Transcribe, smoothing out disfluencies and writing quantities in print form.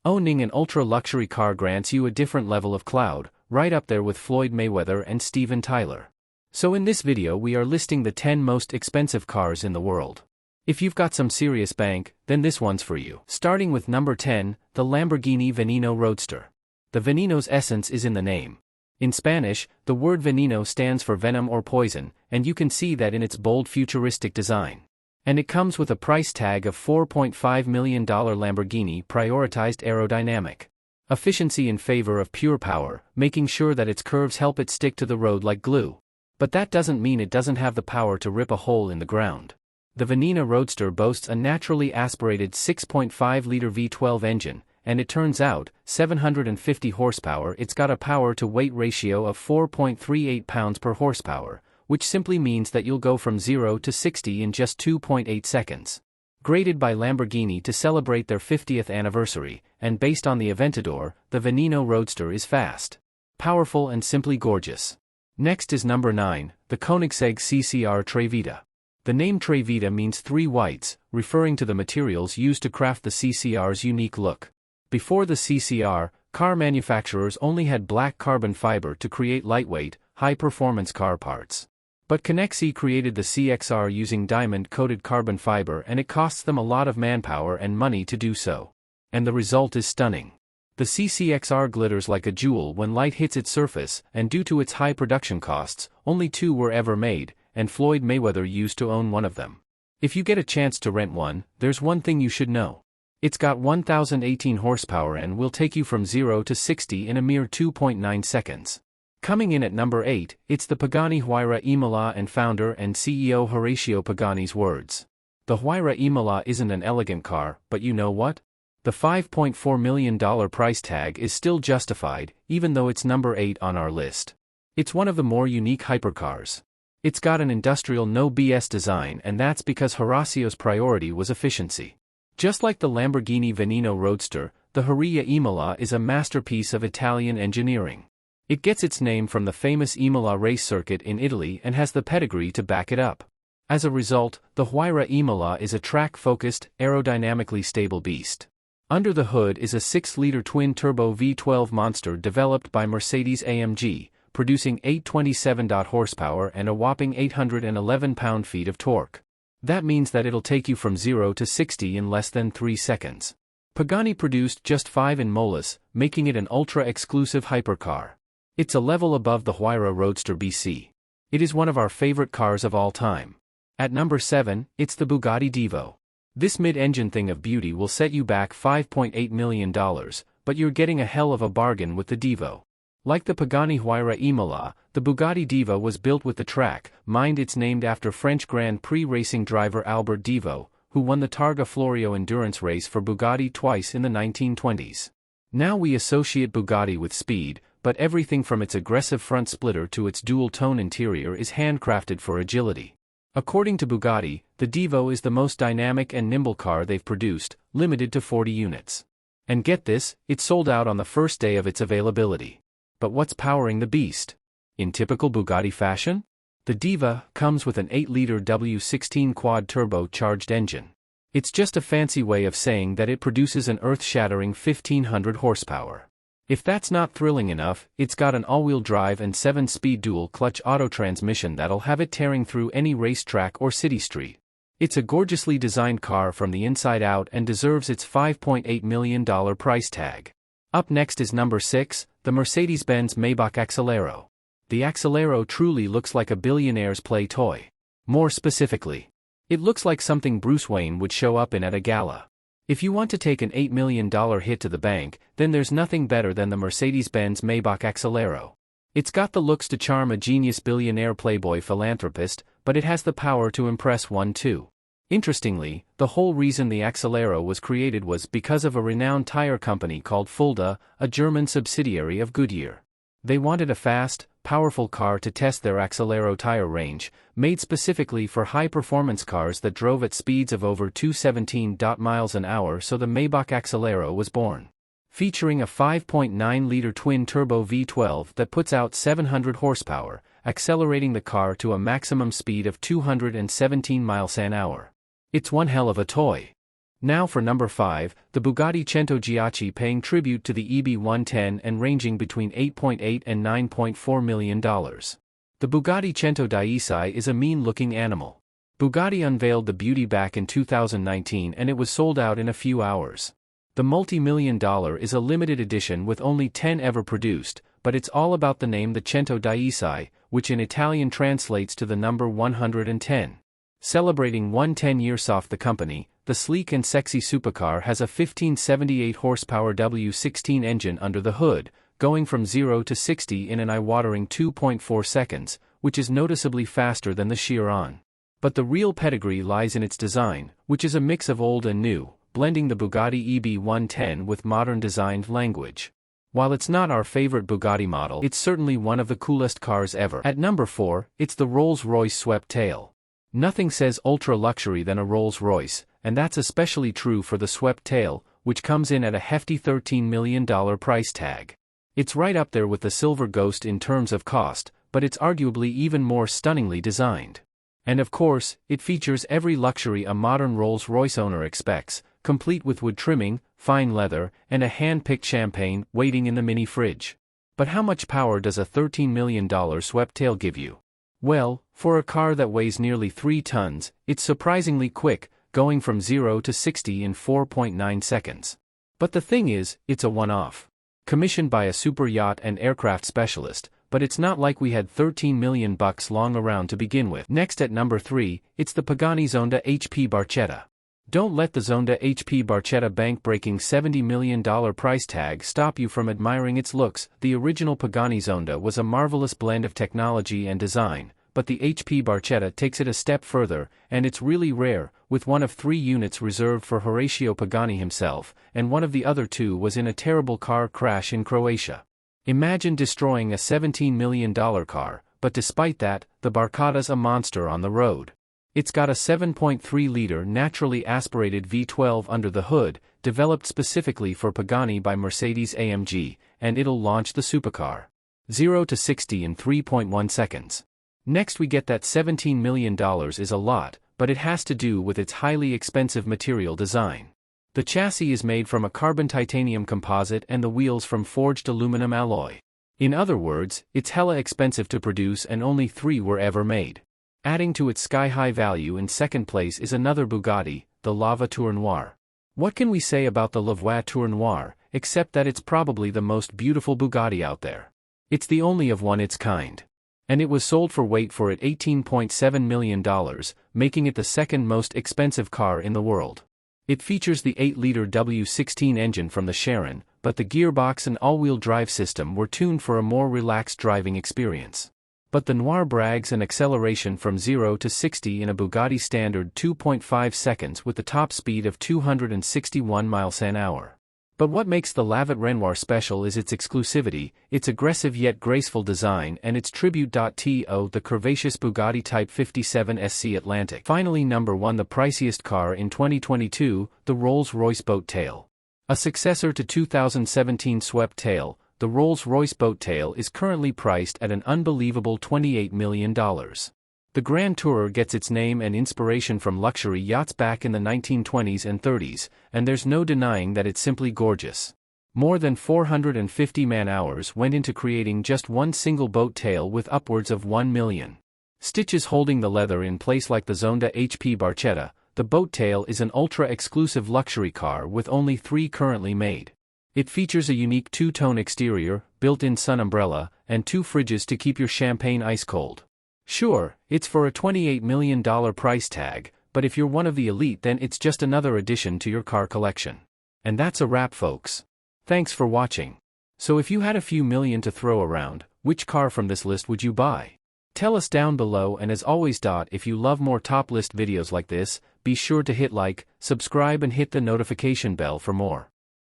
Owning an ultra-luxury car grants you a different level of clout, right up there with Floyd Mayweather and Steven Tyler. So in this video we are listing the 10 most expensive cars in the world. If you've got some serious bank, then this one's for you. Starting with number 10, the Lamborghini Veneno Roadster. The Veneno's essence is in the name. In Spanish, the word veneno stands for venom or poison, and you can see that in its bold futuristic design. And it comes with a price tag of $4.5 million. Lamborghini prioritized aerodynamic efficiency in favor of pure power, making sure that its curves help it stick to the road like glue. But that doesn't mean it doesn't have the power to rip a hole in the ground. The Veneno Roadster boasts a naturally aspirated 6.5-liter V12 engine, and it turns out, 750 horsepower. It's got a power-to-weight ratio of 4.38 pounds per horsepower, which simply means that you'll go from 0 to 60 in just 2.8 seconds. Graded by Lamborghini to celebrate their 50th anniversary, and based on the Aventador, the Veneno Roadster is fast, powerful and simply gorgeous. Next is number 9, the Koenigsegg CCR Tre Vita. The name Tre Vita means three whites, referring to the materials used to craft the CCR's unique look. Before the CCR, car manufacturers only had black carbon fiber to create lightweight, high-performance car parts. But Koenigsegg created the CXR using diamond-coated carbon fiber, and it costs them a lot of manpower and money to do so. And the result is stunning. The CCXR glitters like a jewel when light hits its surface, and due to its high production costs, only 2 were ever made, and Floyd Mayweather used to own one of them. If you get a chance to rent one, there's one thing you should know. It's got 1,018 horsepower and will take you from 0 to 60 in a mere 2.9 seconds. Coming in at number 8, it's the Pagani Huayra Imola, and founder and CEO Horacio Pagani's words. The Huayra Imola isn't an elegant car, but you know what? The $5.4 million price tag is still justified, even though it's number 8 on our list. It's one of the more unique hypercars. It's got an industrial no BS design, and that's because Horacio's priority was efficiency. Just like the Lamborghini Veneno Roadster, the Huayra Imola is a masterpiece of Italian engineering. It gets its name from the famous Imola race circuit in Italy and has the pedigree to back it up. As a result, the Huayra Imola is a track-focused, aerodynamically stable beast. Under the hood is a 6-liter twin-turbo V12 monster developed by Mercedes-AMG, producing 827 horsepower and a whopping 811 pound-feet of torque. That means that it'll take you from 0 to 60 in less than 3 seconds. Pagani produced just 5 in Molise, making it an ultra-exclusive hypercar. It's a level above the Huayra Roadster BC. It is one of our favorite cars of all time. At number 7, it's the Bugatti Divo. This mid-engine thing of beauty will set you back $5.8 million, but you're getting a hell of a bargain with the Divo. Like the Pagani Huayra Imola, the Bugatti Divo was built with the track. Mind, it's named after French Grand Prix racing driver Albert Divo, who won the Targa Florio endurance race for Bugatti twice in the 1920s. Now we associate Bugatti with speed, but everything from its aggressive front splitter to its dual-tone interior is handcrafted for agility. According to Bugatti, the Divo is the most dynamic and nimble car they've produced, limited to 40 units. And get this, it sold out on the first day of its availability. But what's powering the beast? In typical Bugatti fashion? The Diva comes with an 8-liter W16 quad-turbo-charged engine. It's just a fancy way of saying that it produces an earth-shattering 1,500 horsepower. If that's not thrilling enough, it's got an all-wheel drive and 7-speed dual-clutch auto transmission that'll have it tearing through any racetrack or city street. It's a gorgeously designed car from the inside out and deserves its $5.8 million price tag. Up next is number 6, the Mercedes-Benz MaybachAccelero. The Accelero truly looks like a billionaire's play toy. More specifically, it looks like something Bruce Wayne would show up in at a gala. If you want to take an $8 million hit to the bank, then there's nothing better than the Mercedes-Benz MaybachAccelero. It's got the looks to charm a genius billionaire playboy philanthropist, but it has the power to impress one too. Interestingly, the whole reason the Accelero was created was because of a renowned tire company called Fulda, a German subsidiary of Goodyear. They wanted a fast, powerful car to test their Accelero tire range, made specifically for high-performance cars that drove at speeds of over 217 miles an hour, so the MaybachAccelero was born. Featuring a 5.9-liter twin-turbo V12 that puts out 700 horsepower, accelerating the car to a maximum speed of 217 miles an hour. It's one hell of a toy. Now for number 5, the Bugatti Centoghiacci, paying tribute to the EB110 and ranging between $8.8 and $9.4 million. The Bugatti Centoghiacci is a mean-looking animal. Bugatti unveiled the beauty back in 2019 and it was sold out in a few hours. The multi-million-dollar is a limited edition with only 10 ever produced, but it's all about the name, the Centoghiacci, which in Italian translates to the number 110. Celebrating 110 years off the company, the sleek and sexy supercar has a 1578 horsepower W16 engine under the hood, going from 0 to 60 in an eye-watering 2.4 seconds, which is noticeably faster than the Chiron. But the real pedigree lies in its design, which is a mix of old and new, blending the Bugatti EB110 with modern designed language. While it's not our favorite Bugatti model, it's certainly one of the coolest cars ever. At number 4, it's the Rolls-Royce SweptTail. Nothing says ultra-luxury than a Rolls-Royce, and that's especially true for the SweptTail, which comes in at a hefty $13 million price tag. It's right up there with the Silver Ghost in terms of cost, but it's arguably even more stunningly designed. And of course, it features every luxury a modern Rolls-Royce owner expects, complete with wood trimming, fine leather, and a hand-picked champagne waiting in the mini fridge. But how much power does a $13 million SweptTail give you? Well, for a car that weighs nearly 3 tons, it's surprisingly quick, going from 0 to 60 in 4.9 seconds. But the thing is, it's a one-off. Commissioned by a super yacht and aircraft specialist, but it's not like we had $13 million long around to begin with. Next at number 3, it's the Pagani Zonda HP Barchetta. Don't let the Zonda HP Barchetta bank-breaking $70 million price tag stop you from admiring its looks. The original Pagani Zonda was a marvelous blend of technology and design, but the HP Barchetta takes it a step further, and it's really rare, with one of 3 units reserved for Horacio Pagani himself, and one of the other 2 was in a terrible car crash in Croatia. Imagine destroying a $17 million car, but despite that, the Barchetta's a monster on the road. It's got a 7.3-liter naturally aspirated V12 under the hood, developed specifically for Pagani by Mercedes-AMG, and it'll launch the supercar 0 to 60 in 3.1 seconds. Next we get that $17 million is a lot, but it has to do with its highly expensive material design. The chassis is made from a carbon titanium composite and the wheels from forged aluminum alloy. In other words, it's hella expensive to produce and only 3 were ever made. Adding to its sky-high value, in second place is another Bugatti, the La Voiture Noire. What can we say about the La Voiture Noire, except that it's probably the most beautiful Bugatti out there. It's the only of one its kind. And it was sold for, wait for it, $18.7 million, making it the second most expensive car in the world. It features the 8-liter W16 engine from the Chiron, but the gearbox and all-wheel drive system were tuned for a more relaxed driving experience. But the Noir brags an acceleration from 0 to 60 in a Bugatti standard 2.5 seconds with the top speed of 261 miles an hour. But what makes the La Voiture Noire special is its exclusivity, its aggressive yet graceful design, and its tribute to the curvaceous Bugatti Type 57 SC Atlantic. Finally, number 1, the priciest car in 2022, the Rolls-Royce Boat-Tail. A successor to 2017 SweptTail, the Rolls-Royce Boat-Tail is currently priced at an unbelievable $28 million. The Grand Tourer gets its name and inspiration from luxury yachts back in the 1920s and 30s, and there's no denying that it's simply gorgeous. More than 450 man-hours went into creating just one single boat tail with upwards of 1 million stitches holding the leather in place. Like the Zonda HP Barchetta, the Boat-Tail is an ultra-exclusive luxury car with only 3 currently made. It features a unique 2-tone exterior, built-in sun umbrella, and 2 fridges to keep your champagne ice cold. Sure, it's for a $28 million price tag, but if you're one of the elite, then it's just another addition to your car collection. And that's a wrap, folks. Thanks for watching. So if you had a few million to throw around, which car from this list would you buy? Tell us down below, and as always, if you love more top list videos like this, be sure to hit like, subscribe and hit the notification bell for more.